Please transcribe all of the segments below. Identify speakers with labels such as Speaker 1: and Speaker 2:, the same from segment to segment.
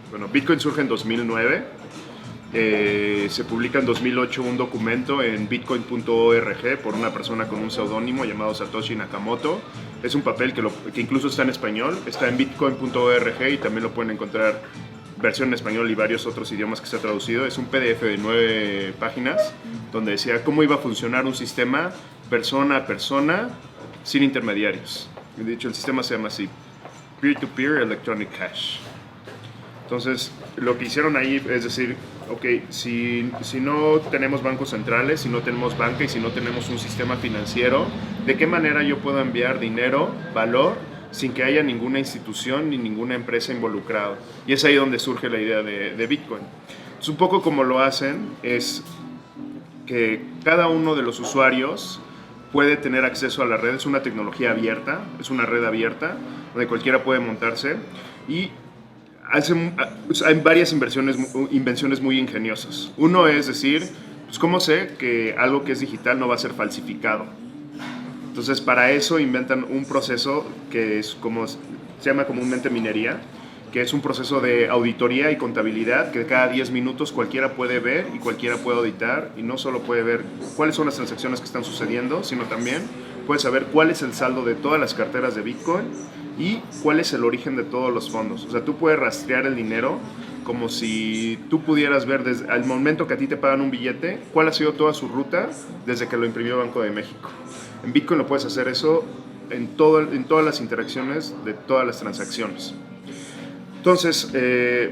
Speaker 1: Bueno, Bitcoin surge en 2009. Se publica en 2008 un documento en bitcoin.org por una persona con un seudónimo llamado Satoshi Nakamoto. Es un papel que incluso está en español, está en bitcoin.org y también lo pueden encontrar versión en español y varios otros idiomas que se ha traducido. Es un PDF de 9 páginas donde decía cómo iba a funcionar un sistema persona a persona sin intermediarios. De hecho, el sistema se llama así: Peer-to-Peer Electronic Cash. Entonces, lo que hicieron ahí es decir, ok, si no tenemos bancos centrales, si no tenemos banca y si no tenemos un sistema financiero, ¿de qué manera yo puedo enviar dinero, valor, sin que haya ninguna institución ni ninguna empresa involucrada? Y es ahí donde surge la idea de Bitcoin. Entonces, un poco como lo hacen es que cada uno de los usuarios puede tener acceso a la red. Es una tecnología abierta, es una red abierta donde cualquiera puede montarse y hay varias invenciones muy ingeniosas. Uno es decir, pues ¿cómo sé que algo que es digital no va a ser falsificado? Entonces, para eso inventan un proceso que es se llama comúnmente minería, que es un proceso de auditoría y contabilidad que cada 10 minutos cualquiera puede ver y cualquiera puede auditar, y no solo puede ver cuáles son las transacciones que están sucediendo, sino también puede saber cuál es el saldo de todas las carteras de Bitcoin y cuál es el origen de todos los fondos. O sea, tú puedes rastrear el dinero como si tú pudieras ver desde el momento que a ti te pagan un billete, cuál ha sido toda su ruta desde que lo imprimió Banco de México. En Bitcoin lo puedes hacer eso en todas las interacciones de todas las transacciones. Entonces,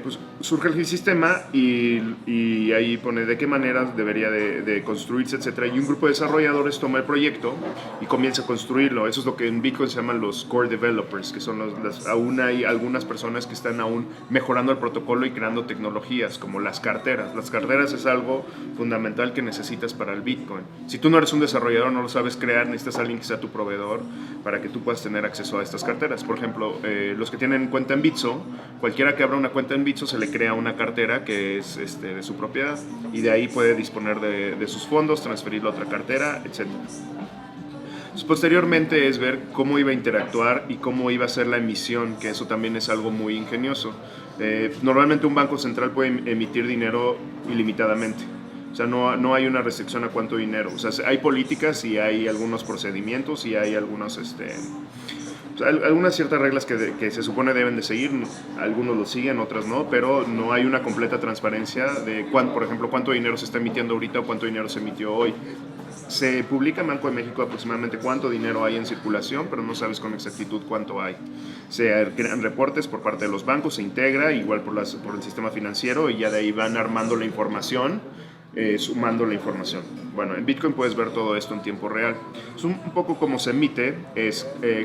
Speaker 1: pues surge el sistema y ahí pone de qué manera debería de construirse, etc. Y un grupo de desarrolladores toma el proyecto y comienza a construirlo. Eso es lo que en Bitcoin se llaman los core developers, que son aún hay algunas personas que están aún mejorando el protocolo y creando tecnologías como las carteras. Las carteras es algo fundamental que necesitas para el Bitcoin. Si tú no eres un desarrollador, no lo sabes crear, necesitas a alguien que sea tu proveedor para que tú puedas tener acceso a estas carteras. Por ejemplo, los que tienen cuenta en Bitso, cualquiera que abra una cuenta en Bitso se le crea una cartera que es de su propiedad y de ahí puede disponer de sus fondos, transferirlo a otra cartera, etc. Posteriormente es ver cómo iba a interactuar y cómo iba a ser la emisión, que eso también es algo muy ingenioso. Normalmente un banco central puede emitir dinero ilimitadamente. O sea, no hay una restricción a cuánto dinero. O sea, hay políticas y hay algunos procedimientos y hay algunos algunas ciertas reglas que se supone deben de seguir. Algunos lo siguen, otras no, pero no hay una completa transparencia de por ejemplo, cuánto dinero se está emitiendo ahorita o cuánto dinero se emitió hoy. Se publica en Banco de México aproximadamente cuánto dinero hay en circulación, pero no sabes con exactitud cuánto hay. Se crean reportes por parte de los bancos, se integra igual por el sistema financiero y ya de ahí van armando la información, sumando la información. Bueno, en Bitcoin puedes ver todo esto en tiempo real. Es un poco como se emite,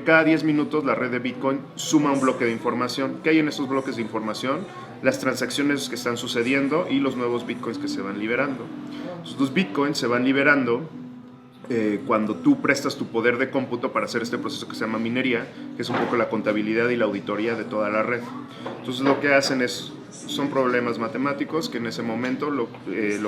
Speaker 1: cada 10 minutos la red de Bitcoin suma un bloque de información. ¿Qué hay en estos bloques de información? Las transacciones que están sucediendo y los nuevos Bitcoins que se van liberando. Los Bitcoins se van liberando cuando tú prestas tu poder de cómputo para hacer este proceso que se llama minería, que es un poco la contabilidad y la auditoría de toda la red. Entonces lo que hacen son problemas matemáticos que en ese momento lo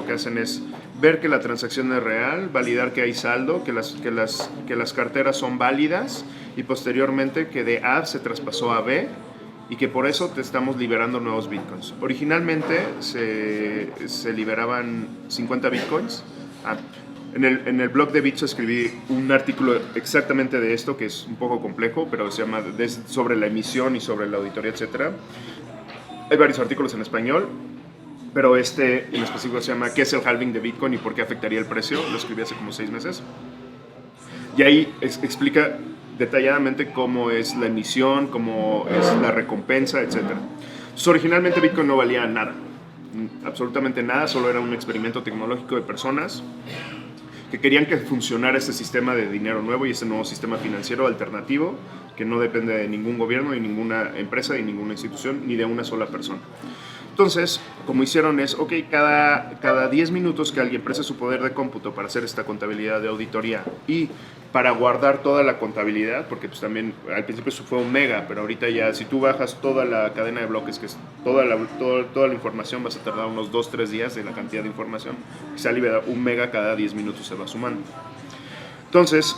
Speaker 1: que hacen es ver que la transacción es real, validar que hay saldo, que las carteras son válidas y posteriormente que de A se traspasó a B y que por eso te estamos liberando nuevos Bitcoins. Originalmente se liberaban 50 Bitcoins. En el blog de Bitso escribí un artículo exactamente de esto, que es un poco complejo, pero se llama sobre la emisión y sobre la auditoría, etc. Hay varios artículos en español, pero en específico se llama ¿Qué es el halving de Bitcoin y por qué afectaría el precio? Lo escribí hace como 6 meses. Y ahí explica detalladamente cómo es la emisión, cómo es la recompensa, etc. Entonces, originalmente Bitcoin no valía nada, absolutamente nada, solo era un experimento tecnológico de personas que querían que funcionara este sistema de dinero nuevo y este nuevo sistema financiero alternativo que no depende de ningún gobierno, ni ninguna empresa, ni ninguna institución, ni de una sola persona. Entonces, como hicieron es, ok, cada 10 minutos que alguien preste su poder de cómputo para hacer esta contabilidad de auditoría y para guardar toda la contabilidad, porque pues también al principio eso fue un mega, pero ahorita ya si tú bajas toda la cadena de bloques, que es toda la información, vas a tardar unos 2-3 días de la cantidad de información, quizá liberar un mega cada 10 minutos se va sumando. Entonces,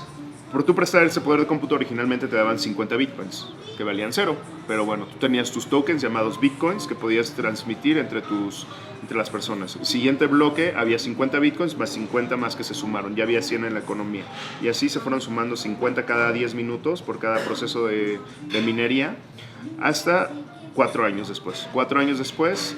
Speaker 1: por tú prestar ese poder de cómputo originalmente te daban 50 bitcoins, que valían 0. pero bueno, tú tenías tus tokens llamados bitcoins que podías transmitir entre las personas. El siguiente bloque había 50 bitcoins más 50 más que se sumaron, ya había 100 en la economía. Y así se fueron sumando 50 cada 10 minutos por cada proceso de minería hasta 4 años después. 4 años después,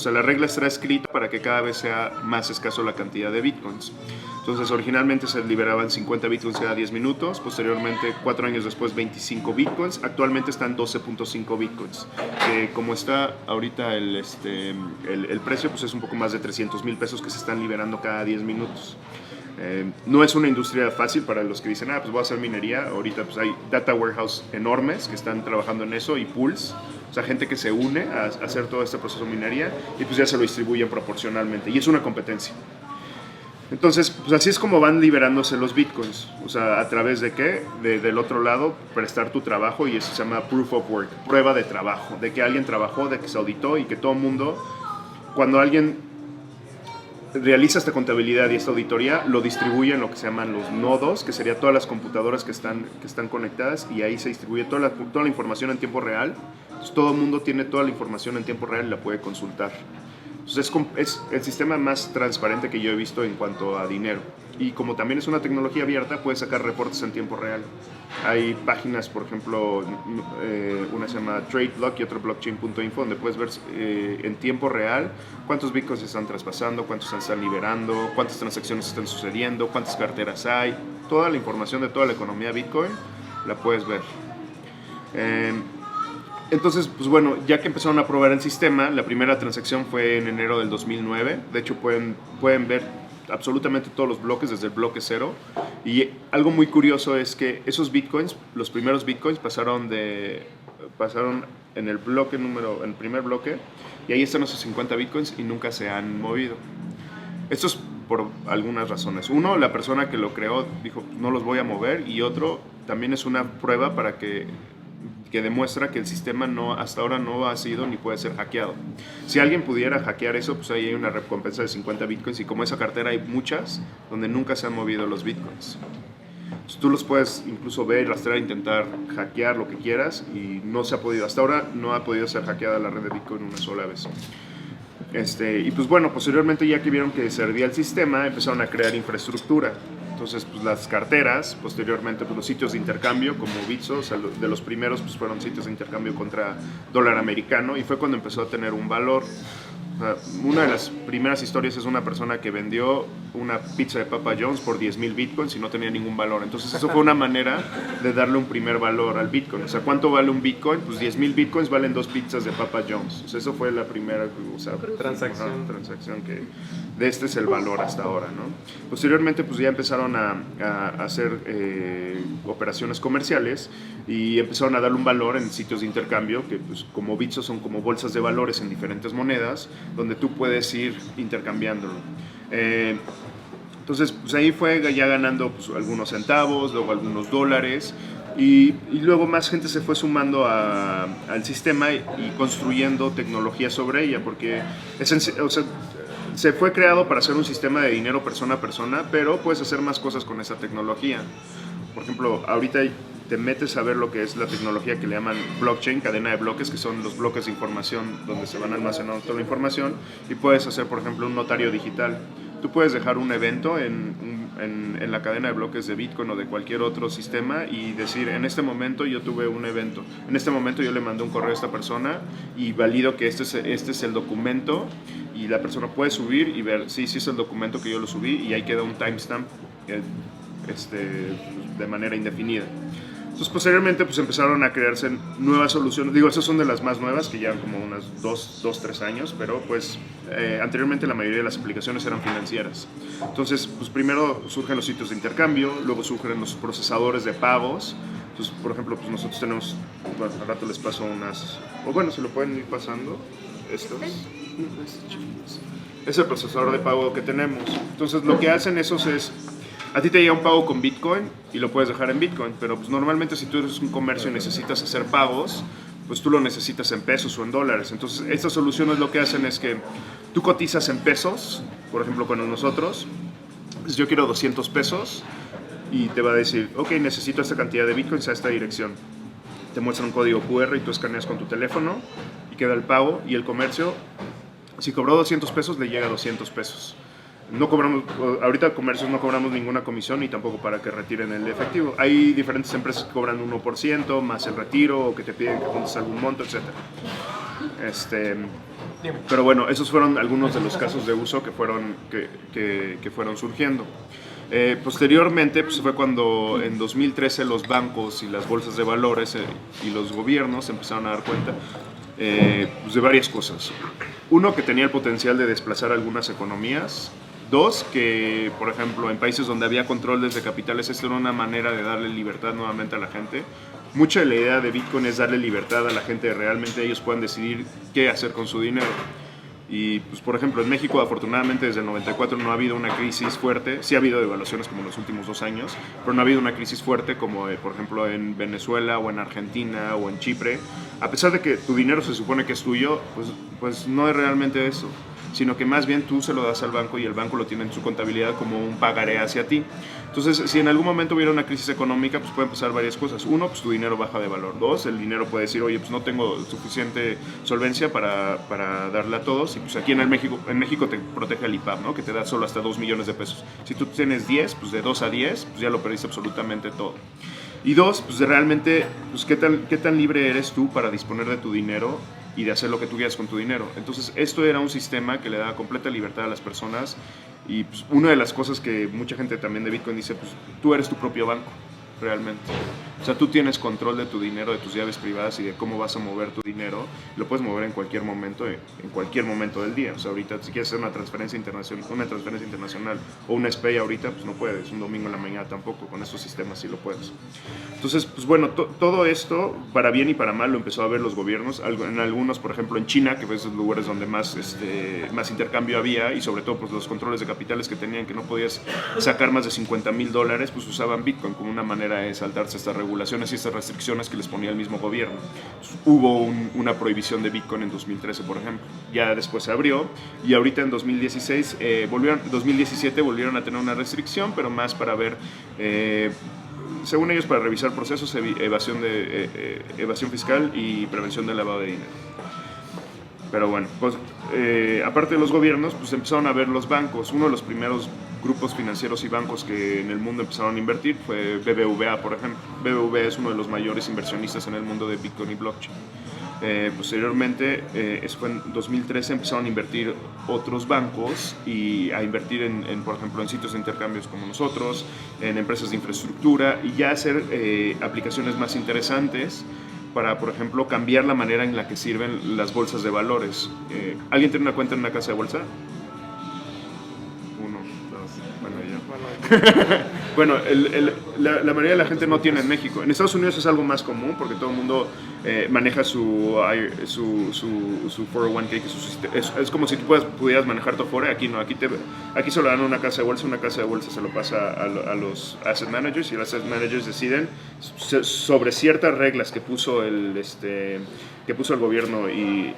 Speaker 1: la regla estará escrita para que cada vez sea más escaso la cantidad de bitcoins. Entonces, originalmente se liberaban 50 bitcoins cada 10 minutos, posteriormente, 4 años después, 25 bitcoins. Actualmente están 12.5 bitcoins. Como está ahorita el precio, pues es un poco más de 300 mil pesos que se están liberando cada 10 minutos. No es una industria fácil para los que dicen, pues voy a hacer minería. Ahorita pues hay data warehouse enormes que están trabajando en eso y pools. O sea, gente que se une a hacer todo este proceso de minería y pues ya se lo distribuyen proporcionalmente. Y es una competencia. Entonces, pues así es como van liberándose los bitcoins. O sea, ¿a través de qué? Del otro lado, prestar tu trabajo, y eso se llama proof of work, prueba de trabajo, de que alguien trabajó, de que se auditó y que todo el mundo, cuando alguien realiza esta contabilidad y esta auditoría, lo distribuye en lo que se llaman los nodos, que serían todas las computadoras que están conectadas, y ahí se distribuye toda la información en tiempo real. Entonces, todo el mundo tiene toda la información en tiempo real y la puede consultar. Entonces, es el sistema más transparente que yo he visto en cuanto a dinero. Y como también es una tecnología abierta, puedes sacar reportes en tiempo real. Hay páginas, por ejemplo, una se llama TradeBlock y otra blockchain.info, donde puedes ver en tiempo real cuántos bitcoins se están traspasando, cuántos se están liberando, cuántas transacciones están sucediendo, cuántas carteras hay. Toda la información de toda la economía Bitcoin la puedes ver. Entonces, pues bueno, ya que empezaron a probar el sistema, la primera transacción fue en enero del 2009. De hecho, pueden ver absolutamente todos los bloques desde el bloque 0. Y algo muy curioso es que esos bitcoins, los primeros bitcoins pasaron en el primer bloque, y ahí están esos 50 bitcoins y nunca se han movido. Esto es por algunas razones. Uno, la persona que lo creó dijo, no los voy a mover, y otro, también es una prueba para que demuestra que el sistema hasta ahora no ha sido ni puede ser hackeado. Si alguien pudiera hackear eso, pues ahí hay una recompensa de 50 bitcoins, y como esa cartera hay muchas donde nunca se han movido los bitcoins. Entonces, tú los puedes incluso ver, rastrear, intentar hackear lo que quieras, y no se ha podido. Hasta ahora no ha podido ser hackeada la red de Bitcoin una sola vez. Y pues bueno, posteriormente, ya que vieron que se servía el sistema, empezaron a crear infraestructura. Entonces, pues las carteras, posteriormente pues los sitios de intercambio como Bitso, o sea, de los primeros pues fueron sitios de intercambio contra dólar americano, y fue cuando empezó a tener un valor. Una de las primeras historias es una persona que vendió una pizza de Papa John's por 10,000 bitcoins y no tenía ningún valor. Entonces eso fue una manera de darle un primer valor al bitcoin. O sea, ¿cuánto vale un bitcoin? Pues 10,000 bitcoins valen 2 pizzas de Papa John's. O sea, eso fue la primera transacción que de este es el valor hasta ahora, ¿no? Posteriormente pues ya empezaron a hacer operaciones comerciales, y empezaron a darle un valor en sitios de intercambio que pues como Bitso son como bolsas de valores en diferentes monedas, donde tú puedes ir intercambiándolo. Entonces, pues ahí fue ya ganando pues algunos centavos, luego algunos dólares, y luego más gente se fue sumando al sistema y construyendo tecnología sobre ella, porque se fue creado para hacer un sistema de dinero persona a persona, pero puedes hacer más cosas con esa tecnología. Por ejemplo, ahorita te metes a ver lo que es la tecnología que le llaman blockchain, cadena de bloques, que son los bloques de información donde se van almacenando toda la información, y puedes hacer, por ejemplo, un notario digital. Tú puedes dejar un evento en la cadena de bloques de Bitcoin o de cualquier otro sistema y decir, en este momento yo tuve un evento, en este momento yo le mandé un correo a esta persona y valido que este es el documento, y la persona puede subir y ver, sí es el documento que yo lo subí, y ahí queda un timestamp de manera indefinida. Entonces, posteriormente pues empezaron a crearse nuevas soluciones. Digo, esas son de las más nuevas, que llevan como unas 2-3 años, pero pues anteriormente la mayoría de las aplicaciones eran financieras. Entonces, pues primero surgen los sitios de intercambio, luego surgen los procesadores de pagos. Entonces, por ejemplo, pues nosotros tenemos, bueno, al rato les paso unas, o bueno, se lo pueden ir pasando, estos. Es el procesador de pago que tenemos. Entonces, lo que hacen esos es, a ti te llega un pago con Bitcoin y lo puedes dejar en Bitcoin, pero pues normalmente si tú eres un comercio y necesitas hacer pagos, pues tú lo necesitas en pesos o en dólares. Entonces, estas soluciones lo que hacen es que tú cotizas en pesos, por ejemplo, con nosotros, pues yo quiero 200 pesos, y te va a decir, ok, necesito esta cantidad de Bitcoins a esta dirección. te muestran un código QR y tú escaneas con tu teléfono y queda el pago, y el comercio, si cobró 200 pesos, le llega a 200 pesos. No cobramos, ahorita comercios no cobramos ninguna comisión ni tampoco para que retiren el efectivo. Hay diferentes empresas que cobran 1% más el retiro, o que te piden que juntes algún monto, etc. Pero bueno, esos fueron algunos de los casos de uso que fueron surgiendo. Posteriormente, pues fue cuando en 2013 los bancos y las bolsas de valores y los gobiernos empezaron a dar cuenta pues de varias cosas. Uno, que tenía el potencial de desplazar algunas economías. Dos, que por ejemplo en países donde había controles de capitales, esto era una manera de darle libertad nuevamente a la gente. Mucha de la idea de Bitcoin es darle libertad a la gente, realmente ellos puedan decidir qué hacer con su dinero. Y pues por ejemplo en México, afortunadamente desde el 94 no ha habido una crisis fuerte. Sí ha habido devaluaciones como en los últimos 2 años, pero no ha habido una crisis fuerte como por ejemplo en Venezuela o en Argentina o en Chipre. A pesar de que tu dinero se supone que es tuyo, pues no es realmente eso, sino que más bien tú se lo das al banco y el banco lo tiene en su contabilidad como un pagaré hacia ti. Entonces, si en algún momento hubiera una crisis económica, pues pueden pasar varias cosas. Uno, pues tu dinero baja de valor. Dos, el dinero puede decir, oye, pues no tengo suficiente solvencia para darle a todos. Y pues aquí en México te protege el IPAB, ¿no? Que te da solo hasta 2 millones de pesos. Si tú tienes 10, pues de 2 a 10, pues ya lo perdiste absolutamente todo. Y dos, pues realmente, pues qué tan libre eres tú para disponer de tu dinero y de hacer lo que tú quieras con tu dinero. Entonces, esto era un sistema que le daba completa libertad a las personas. Y pues, una de las cosas que mucha gente también de Bitcoin dice, pues tú eres tu propio banco, realmente. O sea, tú tienes control de tu dinero, de tus llaves privadas y de cómo vas a mover tu dinero. Lo puedes mover en cualquier momento del día. O sea, ahorita si quieres hacer una transferencia internacional o una SPAY ahorita, pues no puedes. Un domingo en la mañana tampoco. Con estos sistemas sí lo puedes. Entonces, pues bueno, todo esto, para bien y para mal, lo empezó a ver los gobiernos. En algunos, por ejemplo, en China, que fue esos lugares donde más intercambio había, y sobre todo pues los controles de capitales que tenían, que no podías sacar más de $50,000, pues usaban Bitcoin como una manera de saltarse estas regulaciones y estas restricciones que les ponía el mismo gobierno. Hubo una prohibición de Bitcoin en 2013, por ejemplo. Ya después se abrió, y ahorita en 2017 volvieron a tener una restricción, pero más para ver, según ellos, para revisar procesos, evasión fiscal y prevención del lavado de dinero. Pero bueno, pues aparte de los gobiernos, pues empezaron a ver los bancos. Uno de los primeros grupos financieros y bancos que en el mundo empezaron a invertir fue BBVA, por ejemplo. BBVA es uno de los mayores inversionistas en el mundo de Bitcoin y blockchain. Posteriormente, eso fue en 2013, empezaron a invertir otros bancos y a invertir por ejemplo, en sitios de intercambios como nosotros, en empresas de infraestructura, y ya hacer aplicaciones más interesantes para, por ejemplo, cambiar la manera en la que sirven las bolsas de valores. ¿Alguien tiene una cuenta en una casa de bolsa? Uno, dos, bueno, yo. Bueno, la mayoría de la gente no tiene en México. En Estados Unidos es algo más común porque todo el mundo maneja su 401k, que es como si tú pudieras manejar tu Afore. Aquí no, aquí solo dan una casa de bolsa se lo pasa a los asset managers, y los asset managers deciden sobre ciertas reglas que puso el gobierno y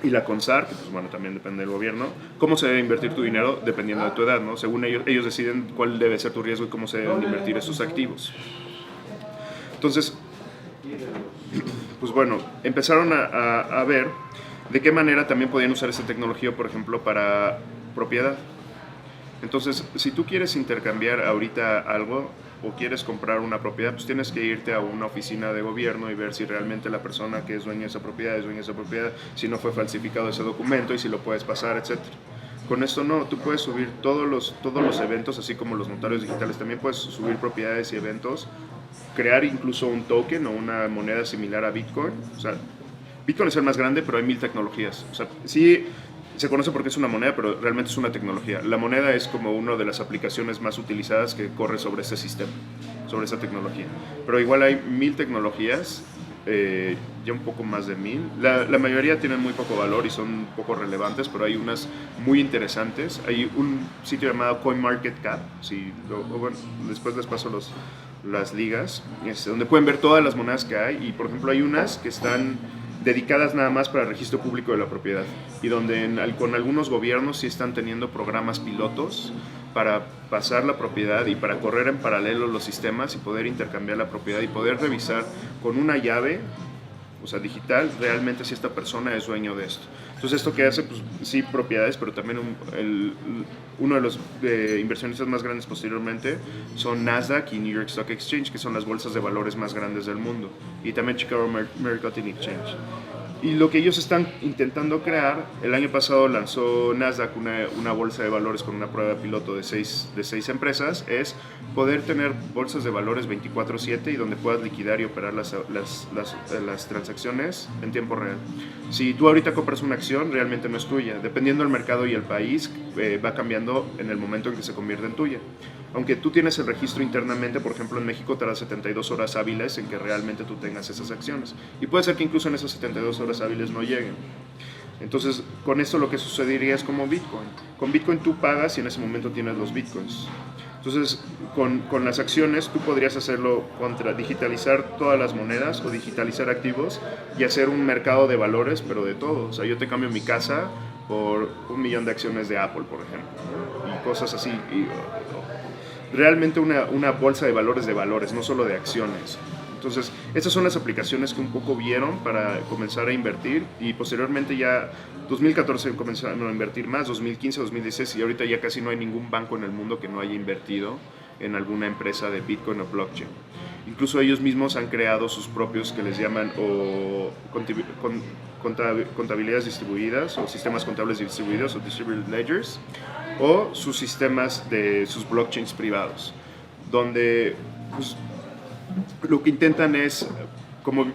Speaker 1: la CONSAR, que pues bueno, también depende del gobierno, cómo se debe invertir tu dinero dependiendo de tu edad, ¿no? Según ellos deciden cuál debe ser tu riesgo y cómo se deben invertir esos activos. Entonces, pues bueno, empezaron a ver de qué manera también podían usar esta tecnología, por ejemplo, para propiedad. Entonces, si tú quieres intercambiar ahorita algo o quieres comprar una propiedad, pues tienes que irte a una oficina de gobierno y ver si realmente la persona que es dueña de esa propiedad es dueña de esa propiedad, si no fue falsificado ese documento y si lo puedes pasar, etc. Con esto no, tú puedes subir todos los eventos, así como los notarios digitales, también puedes subir propiedades y eventos, crear incluso un token o una moneda similar a Bitcoin. O sea, Bitcoin es el más grande, pero hay 1000 tecnologías. O sea, sí se conoce porque es una moneda, pero realmente es una tecnología. La moneda es como una de las aplicaciones más utilizadas que corre sobre ese sistema, sobre esa tecnología. Pero igual hay 1000 tecnologías, ya un poco más de 1000. La mayoría tienen muy poco valor y son poco relevantes, pero hay unas muy interesantes. Hay un sitio llamado CoinMarketCap, bueno, después les paso las ligas, donde pueden ver todas las monedas que hay. Y por ejemplo hay unas que están dedicadas nada más para el registro público de la propiedad y donde con algunos gobiernos sí están teniendo programas pilotos para pasar la propiedad y para correr en paralelo los sistemas y poder intercambiar la propiedad y poder revisar con una llave, o sea, digital, realmente si esta persona es dueño de esto. Entonces, esto que hace, pues sí, propiedades, pero también uno de los inversionistas más grandes posteriormente son Nasdaq y New York Stock Exchange, que son las bolsas de valores más grandes del mundo, y también Chicago Mercantile Exchange. Y lo que ellos están intentando crear, el año pasado lanzó Nasdaq una bolsa de valores con una prueba piloto de seis empresas, es poder tener bolsas de valores 24/7 y donde puedas liquidar y operar las transacciones en tiempo real. Si tú ahorita compras una acción, realmente no es tuya. Dependiendo del mercado y el país, va cambiando en el momento en que se convierte en tuya. Aunque tú tienes el registro internamente, por ejemplo en México te da 72 horas hábiles en que realmente tú tengas esas acciones. Y puede ser que incluso en esas 72 horas hábiles no lleguen. Entonces, con esto lo que sucedería es como Bitcoin. Con Bitcoin tú pagas y en ese momento tienes los Bitcoins. Entonces, con las acciones tú podrías hacerlo digitalizar todas las monedas o digitalizar activos y hacer un mercado de valores, pero de todo. O sea, yo te cambio mi casa por 1.000.000 de acciones de Apple, por ejemplo, ¿no? Y cosas así. Realmente una bolsa de valores, no solo de acciones. Entonces, estas son las aplicaciones que un poco vieron para comenzar a invertir y posteriormente ya 2014 comenzaron a invertir más, 2015, 2016 y ahorita ya casi no hay ningún banco en el mundo que no haya invertido en alguna empresa de Bitcoin o blockchain. Incluso ellos mismos han creado sus propios que les llaman contabilidades distribuidas o sistemas contables distribuidos o distributed ledgers o sus sistemas de sus blockchains privados, donde pues, lo que intentan es, como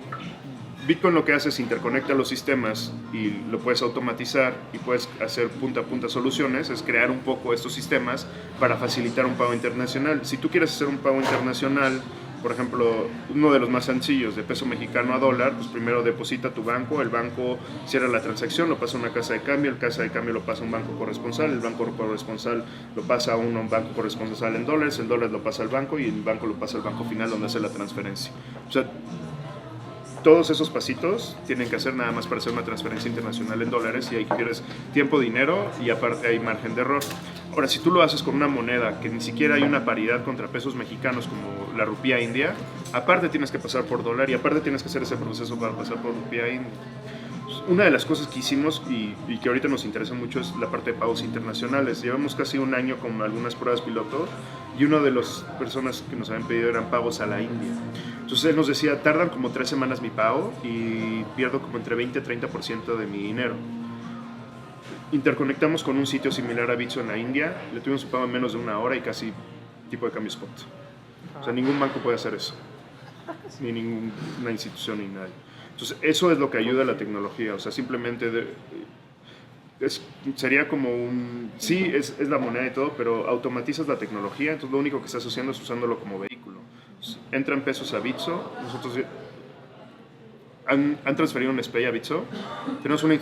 Speaker 1: Bitcoin lo que hace es interconecta los sistemas y lo puedes automatizar y puedes hacer punta a punta soluciones, es crear un poco estos sistemas para facilitar un pago internacional. Si tú quieres hacer un pago internacional, por ejemplo, uno de los más sencillos, de peso mexicano a dólar, pues primero deposita a tu banco, el banco cierra la transacción, lo pasa a una casa de cambio, el casa de cambio lo pasa a un banco corresponsal, el banco corresponsal lo pasa a un banco corresponsal en dólares, el dólar lo pasa al banco y el banco lo pasa al banco final donde hace la transferencia. O sea, todos esos pasitos tienen que hacer nada más para hacer una transferencia internacional en dólares y ahí quieres tiempo, dinero y aparte hay margen de error. Ahora, si tú lo haces con una moneda que ni siquiera hay una paridad contra pesos mexicanos como la rupia india, aparte tienes que pasar por dólar y aparte tienes que hacer ese proceso para pasar por rupia india. Una de las cosas que hicimos y que ahorita nos interesa mucho es la parte de pagos internacionales. Llevamos casi un año con algunas pruebas piloto y una de las personas que nos habían pedido eran pagos a la India. Entonces él nos decía, tardan como 3 semanas mi pago y pierdo como entre 20 y 30% de mi dinero. Interconectamos con un sitio similar a Bitso en la India, le tuvimos un pago en menos de una hora y casi tipo de cambio spot. O sea, ningún banco puede hacer eso, ni ninguna institución ni nadie. Entonces, eso es lo que ayuda a la tecnología, o sea, simplemente sería como sí, es la moneda y todo, pero automatizas la tecnología, entonces lo único que estás haciendo es usándolo como vehículo. Entonces, entran pesos a Bitso, nosotros han transferido un SPAY a Bitso, tenemos una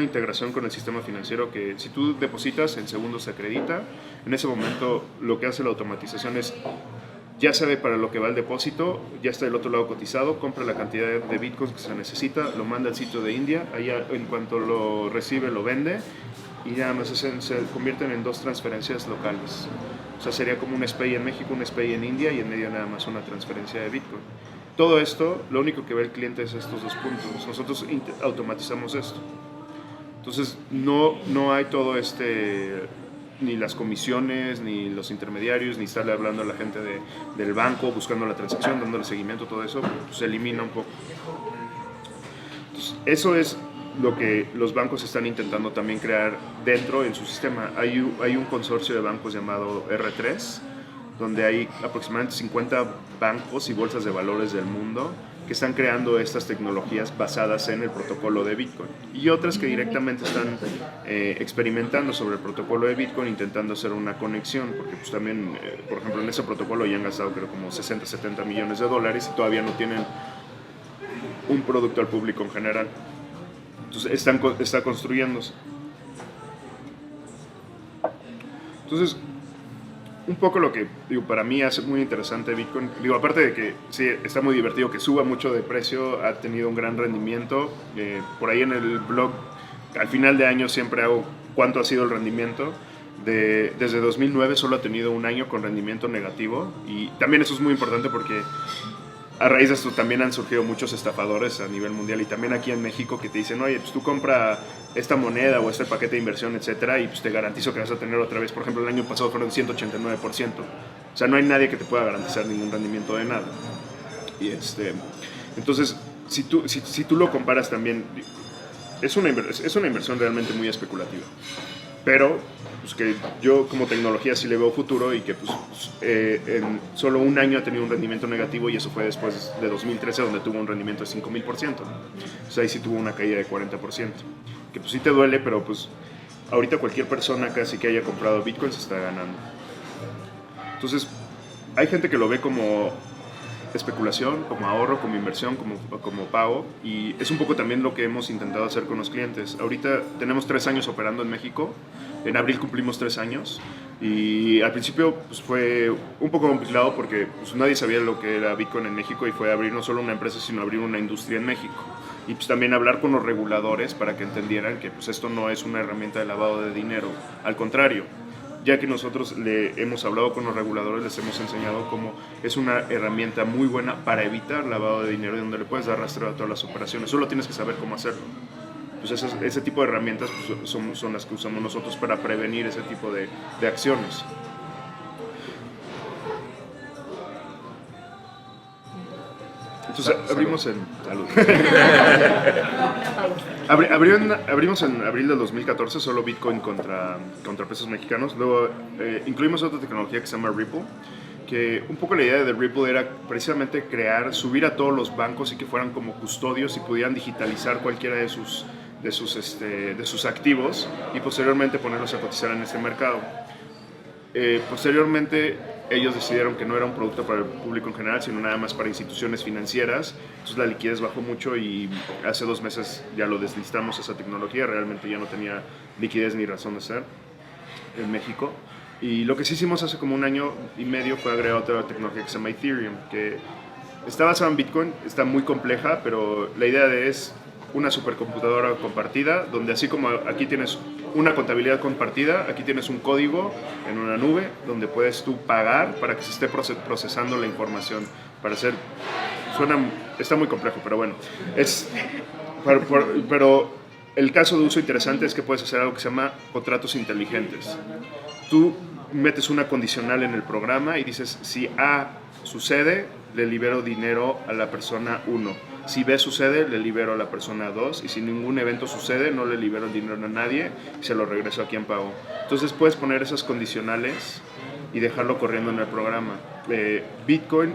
Speaker 1: integración con el sistema financiero que si tú depositas, en segundos se acredita, en ese momento lo que hace la automatización es ya sabe para lo que va el depósito, ya está del otro lado cotizado, compra la cantidad de bitcoins que se necesita, lo manda al sitio de India, allá en cuanto lo recibe lo vende y nada más se convierten en 2 transferencias locales. O sea, sería como un SPAY en México, un SPAY en India y en medio nada más una transferencia de bitcoin. Todo esto, lo único que ve el cliente es estos 2 puntos. Nosotros automatizamos esto. Entonces, no hay todo ni las comisiones, ni los intermediarios, ni estarle hablando a la gente del banco, buscando la transacción, dándole seguimiento, todo eso, pues, se elimina un poco. Entonces, eso es lo que los bancos están intentando también crear dentro en su sistema. Hay un consorcio de bancos llamado R3, donde hay aproximadamente 50 bancos y bolsas de valores del mundo que están creando estas tecnologías basadas en el protocolo de Bitcoin y otras que directamente están experimentando sobre el protocolo de Bitcoin, intentando hacer una conexión, porque pues también, por ejemplo, en ese protocolo ya han gastado creo como 60, 70 millones de dólares y todavía no tienen un producto al público en general. Entonces está construyéndose. Entonces, un poco lo que, digo, para mí hace muy interesante Bitcoin. Digo, aparte de que sí, está muy divertido que suba mucho de precio, ha tenido un gran rendimiento. Por ahí en el blog, al final de año siempre hago cuánto ha sido el rendimiento. Desde 2009 solo ha tenido un año con rendimiento negativo. Y también eso es muy importante porque a raíz de esto también han surgido muchos estafadores a nivel mundial y también aquí en México que te dicen, oye, pues tú compra esta moneda o este paquete de inversión, etcétera, y pues te garantizo que vas a tener otra vez, por ejemplo, el año pasado fueron 189%. O sea, no hay nadie que te pueda garantizar ningún rendimiento de nada. Y entonces, si tú lo comparas también, es una inversión realmente muy especulativa. Pero pues que yo como tecnología sí le veo futuro y que pues, en solo un año ha tenido un rendimiento negativo y eso fue después de 2013 donde tuvo un rendimiento de 5000%. O sea, ahí sí tuvo una caída de 40%. Que pues sí te duele, pero pues ahorita cualquier persona casi que haya comprado Bitcoin se está ganando. Entonces, hay gente que lo ve como especulación, como ahorro, como inversión, como pago, y es un poco también lo que hemos intentado hacer con los clientes. Ahorita tenemos 3 años operando en México, en abril cumplimos 3 años y al principio pues, fue un poco complicado porque pues, nadie sabía lo que era Bitcoin en México y fue abrir no solo una empresa sino abrir una industria en México y pues también hablar con los reguladores para que entendieran que pues, esto no es una herramienta de lavado de dinero, al contrario. Ya que nosotros le hemos hablado con los reguladores, les hemos enseñado cómo es una herramienta muy buena para evitar lavado de dinero y donde le puedes dar rastreo a todas las operaciones. Solo tienes que saber cómo hacerlo. Pues ese tipo de herramientas pues, son las que usamos nosotros para prevenir ese tipo de acciones. Entonces abrimos en... Salud. Abrimos en abril del 2014 solo Bitcoin contra pesos mexicanos. Luego incluimos otra tecnología que se llama Ripple, que un poco la idea de Ripple era precisamente subir a todos los bancos y que fueran como custodios y pudieran digitalizar cualquiera de sus activos y posteriormente ponerlos a cotizar en este mercado. Posteriormente ellos decidieron que no era un producto para el público en general, sino nada más para instituciones financieras. Entonces la liquidez bajó mucho y hace 2 meses ya lo deslistamos esa tecnología. Realmente ya no tenía liquidez ni razón de ser en México. Y lo que sí hicimos hace como 1 año y medio fue agregar otra tecnología que se llama Ethereum, que está basada en Bitcoin, está muy compleja, pero la idea es una supercomputadora compartida, donde así como aquí tienes una contabilidad compartida, aquí tienes un código en una nube donde puedes tú pagar para que se esté procesando la información. Está muy complejo, pero bueno. Pero el caso de uso interesante es que puedes hacer algo que se llama contratos inteligentes. Tú metes una condicional en el programa y dices, si A sucede, le libero dinero a la persona 1. Si B sucede, le libero a la persona 2. Y si ningún evento sucede, no le libero el dinero a nadie y se lo regreso a quien pagó. Entonces puedes poner esas condicionales y dejarlo corriendo en el programa. Bitcoin,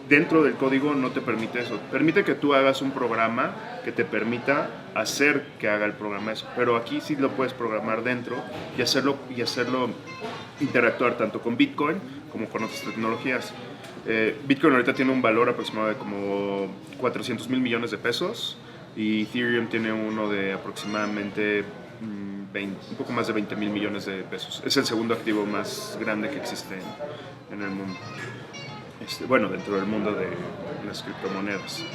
Speaker 1: dentro del código, no te permite eso. Permite que tú hagas un programa que te permita hacer que haga el programa eso. Pero aquí sí lo puedes programar dentro y hacerlo interactuar tanto con Bitcoin como con otras tecnologías. Bitcoin ahorita tiene un valor aproximado de como 400 mil millones de pesos y Ethereum tiene uno de aproximadamente un poco más de 20 mil millones de pesos. Es el segundo activo más grande que existe en el mundo. Bueno, dentro del mundo de las criptomonedas.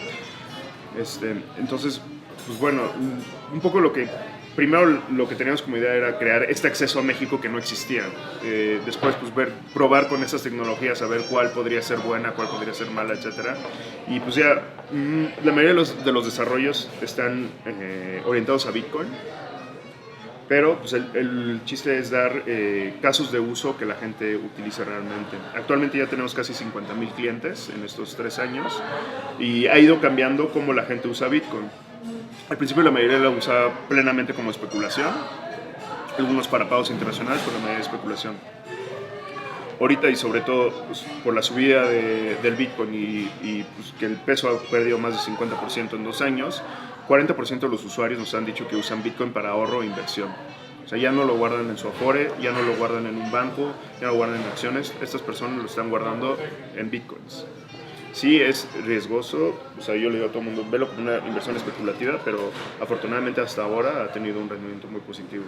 Speaker 1: Entonces, pues bueno, un poco primero lo que teníamos como idea era crear este acceso a México que no existía. Después, pues probar con esas tecnologías, a ver cuál podría ser buena, cuál podría ser mala, etc. Y pues ya, la mayoría de los desarrollos están orientados a Bitcoin. Pero pues el chiste es dar casos de uso que la gente utilice realmente. Actualmente ya tenemos casi 50,000 clientes en estos 3 años y ha ido cambiando cómo la gente usa Bitcoin. Al principio la mayoría lo usaba plenamente como especulación, algunos para pagos internacionales, pero la mayoría de especulación. Ahorita y sobre todo pues, por la subida del Bitcoin y pues, que el peso ha perdido más de 50% en 2 años, 40% de los usuarios nos han dicho que usan Bitcoin para ahorro e inversión. O sea, ya no lo guardan en su Afore, ya no lo guardan en un banco, ya no lo guardan en acciones. Estas personas lo están guardando en Bitcoins. Sí, es riesgoso, o sea, yo le digo a todo el mundo, velo como una inversión especulativa, pero afortunadamente hasta ahora ha tenido un rendimiento muy positivo.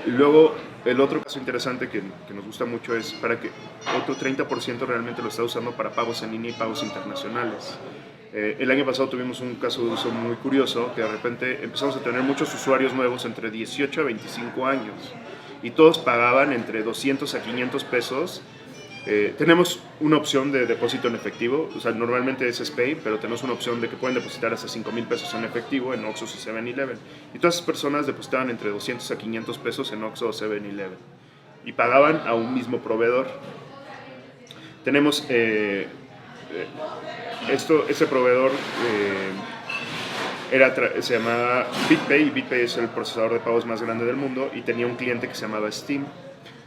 Speaker 1: Y luego, el otro caso interesante que nos gusta mucho es para que otro 30% realmente lo está usando para pagos en línea y pagos internacionales. El año pasado tuvimos un caso de uso muy curioso, que de repente empezamos a tener muchos usuarios nuevos entre 18 a 25 años, y todos pagaban entre 200 a 500 pesos. Tenemos una opción de depósito en efectivo, o sea, normalmente es SPAY, pero tenemos una opción de que pueden depositar hasta 5,000 pesos en efectivo en Oxxo y 7-Eleven. Y todas esas personas depositaban entre 200 a 500 pesos en Oxxo o 7-Eleven. Y pagaban a un mismo proveedor. Tenemos ese proveedor se llamaba BitPay, y BitPay es el procesador de pagos más grande del mundo, y tenía un cliente que se llamaba Steam.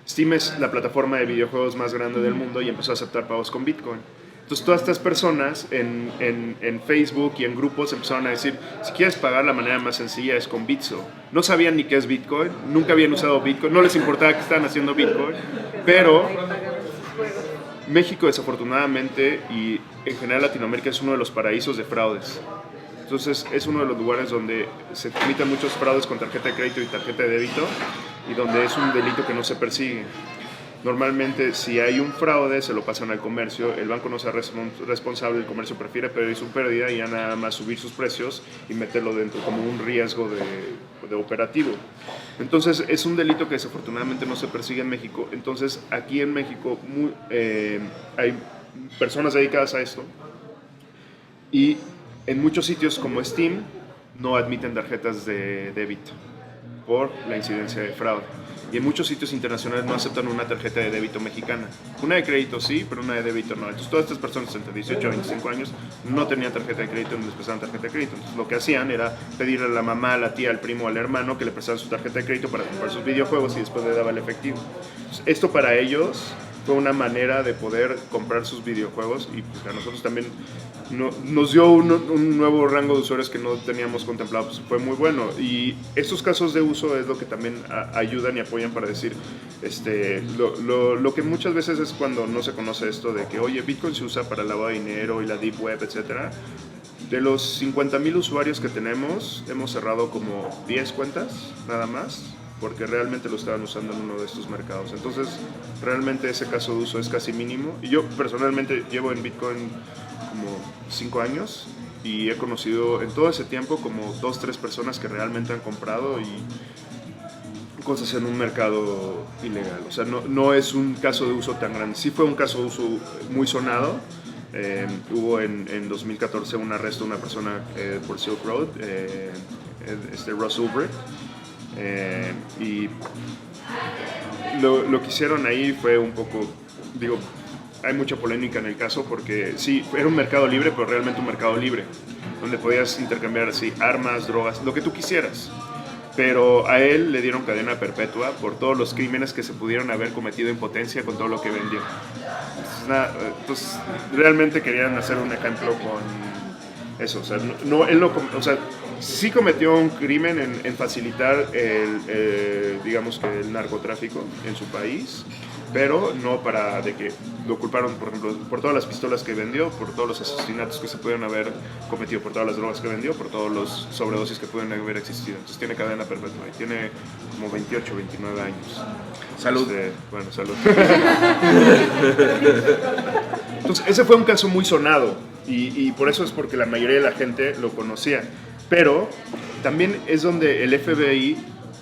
Speaker 1: Steam es la plataforma de videojuegos más grande del mundo y empezó a aceptar pagos con Bitcoin. Entonces todas estas personas en Facebook y en grupos empezaron a decir, si quieres pagar, la manera más sencilla es con Bitso. No sabían ni qué es Bitcoin, nunca habían usado Bitcoin, no les importaba que estaban haciendo Bitcoin, pero México desafortunadamente y en general Latinoamérica es uno de los paraísos de fraudes. Entonces es uno de los lugares donde se cometen muchos fraudes con tarjeta de crédito y tarjeta de débito, y donde es un delito que no se persigue. Normalmente si hay un fraude se lo pasan al comercio, el banco no se hace responsable, el comercio prefiere pedir su pérdida y ya nada más subir sus precios y meterlo dentro como un riesgo de operativo. Entonces es un delito que desafortunadamente no se persigue en México. Entonces aquí en México hay personas dedicadas a esto, y en muchos sitios como Steam no admiten tarjetas de débito por la incidencia de fraude. Y en muchos sitios internacionales no aceptan una tarjeta de débito mexicana. Una de crédito sí, pero una de débito no. Entonces todas estas personas entre 18 y 25 años no tenían tarjeta de crédito ni les prestaban tarjeta de crédito. Entonces lo que hacían era pedirle a la mamá, a la tía, al primo, al hermano que le prestaran su tarjeta de crédito para comprar sus videojuegos y después le daba el efectivo. Entonces, esto para ellos fue una manera de poder comprar sus videojuegos, y pues a nosotros también nos dio un nuevo rango de usuarios que no teníamos contemplado. Pues fue muy bueno, y estos casos de uso es lo que también ayudan y apoyan para decir lo que muchas veces es cuando no se conoce esto de que, oye, Bitcoin se usa para lavado de dinero y la Deep Web, etcétera. De los 50,000 usuarios que tenemos, hemos cerrado como 10 cuentas nada más, porque realmente lo estaban usando en uno de estos mercados. Entonces, realmente ese caso de uso es casi mínimo. Y yo personalmente llevo en Bitcoin como 5 años, y he conocido en todo ese tiempo como 2-3 personas que realmente han comprado y cosas en un mercado ilegal. O sea, no es un caso de uso tan grande. Sí fue un caso de uso muy sonado. Hubo en 2014 un arresto de una persona por Silk Road, Russ Ulbricht. Y lo que hicieron ahí fue un poco, hay mucha polémica en el caso, porque sí, era un mercado libre, pero realmente un mercado libre, donde podías intercambiar así armas, drogas, lo que tú quisieras. Pero a él le dieron cadena perpetua por todos los crímenes que se pudieron haber cometido en potencia con todo lo que vendió. Entonces realmente querían hacer un ejemplo con eso. O sea, o sea, sí cometió un crimen en facilitar digamos que el narcotráfico en su país, pero no para de que lo culparon, por ejemplo, por todas las pistolas que vendió, por todos los asesinatos que se pudieron haber cometido, por todas las drogas que vendió, por todos los sobredosis que pudieron haber existido. Entonces tiene cadena perpetua y tiene como 28, 29 años.
Speaker 2: Salud.
Speaker 1: Bueno, salud. Entonces ese fue un caso muy sonado, y por eso es porque la mayoría de la gente lo conocía. Pero también es donde el FBI,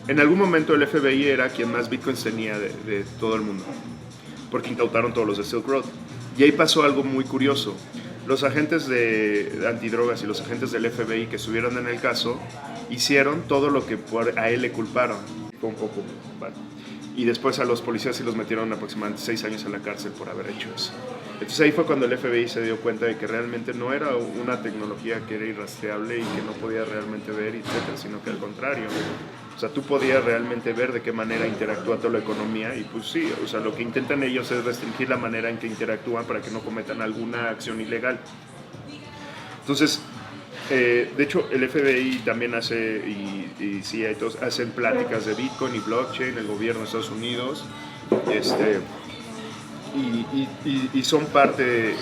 Speaker 1: en algún momento el FBI era quien más bitcoins tenía de todo el mundo, porque incautaron todos los de Silk Road. Y ahí pasó algo muy curioso. Los agentes de antidrogas y los agentes del FBI que estuvieron en el caso hicieron todo lo que a él le culparon. Fue un poco mal. Y después a los policías sí los metieron aproximadamente 6 años en la cárcel por haber hecho eso. Entonces ahí fue cuando el FBI se dio cuenta de que realmente no era una tecnología que era irrastreable y que no podía realmente ver, etcétera, sino que al contrario. O sea, tú podías realmente ver de qué manera interactúa toda la economía, y pues sí, o sea, lo que intentan ellos es restringir la manera en que interactúan para que no cometan alguna acción ilegal. Entonces, de hecho, el FBI también hace, y CIA y todos, hacen pláticas de Bitcoin y blockchain, el gobierno de Estados Unidos, y son parte,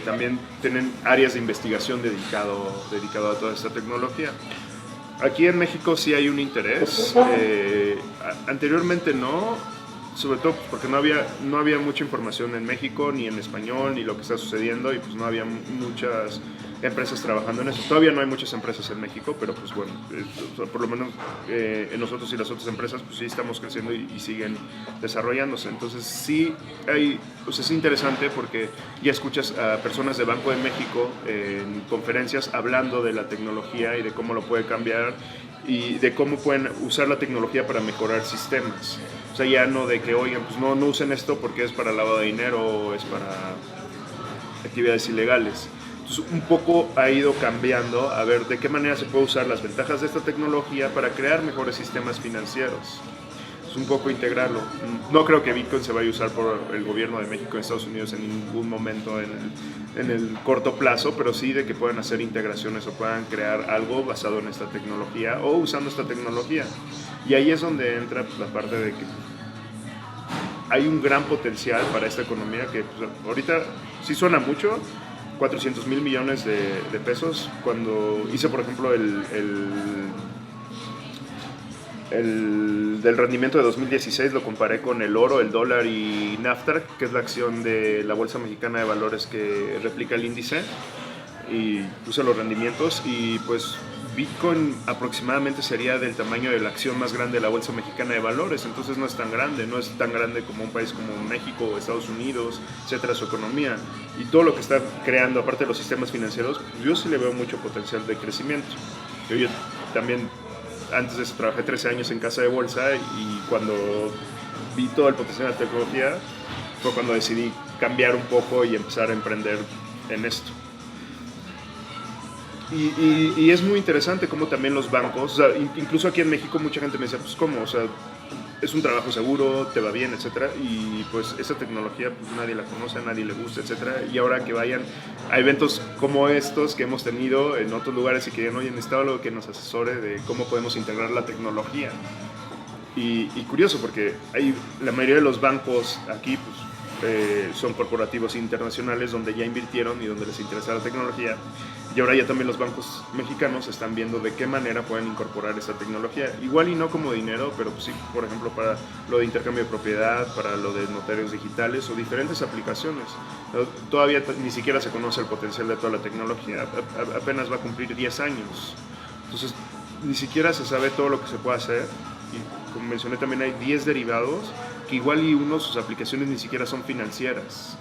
Speaker 1: también tienen áreas de investigación dedicado a toda esta tecnología. Aquí en México sí hay un interés, anteriormente no, sobre todo porque no había mucha información en México, ni en español, ni lo que está sucediendo, y pues no había muchas empresas trabajando en eso. Todavía no hay muchas empresas en México, pero pues bueno, por lo menos nosotros y las otras empresas pues sí estamos creciendo y siguen desarrollándose. Entonces sí pues es interesante porque ya escuchas a personas de Banco de México en conferencias hablando de la tecnología y de cómo lo puede cambiar y de cómo pueden usar la tecnología para mejorar sistemas. O sea, ya no de que, oigan, pues no usen esto porque es para lavado de dinero o es para actividades ilegales. Entonces, un poco ha ido cambiando a ver de qué manera se puede usar las ventajas de esta tecnología para crear mejores sistemas financieros. Es un poco integrarlo. No creo que Bitcoin se vaya a usar por el gobierno de México en Estados Unidos en ningún momento en el corto plazo, pero sí de que puedan hacer integraciones o puedan crear algo basado en esta tecnología o usando esta tecnología. Y ahí es donde entra pues, la parte de que hay un gran potencial para esta economía que pues, ahorita sí suena mucho, 400,000 millones de pesos. Cuando hice, por ejemplo, del rendimiento de 2016, lo comparé con el oro, el dólar y Nasdaq, que es la acción de la Bolsa Mexicana de Valores que replica el índice, y puse los rendimientos y pues Bitcoin aproximadamente sería del tamaño de la acción más grande de la Bolsa Mexicana de Valores, entonces no es tan grande como un país como México o Estados Unidos, etcétera, su economía. Y todo lo que está creando, aparte de los sistemas financieros, yo sí le veo mucho potencial de crecimiento. Yo también, antes de eso, trabajé 13 años en casa de bolsa y cuando vi todo el potencial de la tecnología, fue cuando decidí cambiar un poco y empezar a emprender en esto. Y es muy interesante cómo también los bancos, o sea, incluso aquí en México mucha gente me decía, pues cómo, o sea, es un trabajo seguro, te va bien, etcétera, y pues esa tecnología pues nadie la conoce, a nadie le gusta, etcétera, y ahora que vayan a eventos como estos que hemos tenido en otros lugares y que digan, oye, necesitaba algo que nos asesore de cómo podemos integrar la tecnología. Y curioso porque la mayoría de los bancos aquí pues son corporativos internacionales donde ya invirtieron y donde les interesa la tecnología. Y ahora ya también los bancos mexicanos están viendo de qué manera pueden incorporar esa tecnología. Igual y no como dinero, pero pues sí, por ejemplo, para lo de intercambio de propiedad, para lo de notarios digitales o diferentes aplicaciones. Todavía ni siquiera se conoce el potencial de toda la tecnología. Apenas va a cumplir 10 años. Entonces, ni siquiera se sabe todo lo que se puede hacer. Y como mencioné, también hay 10 derivados que igual y sus aplicaciones ni siquiera son financieras.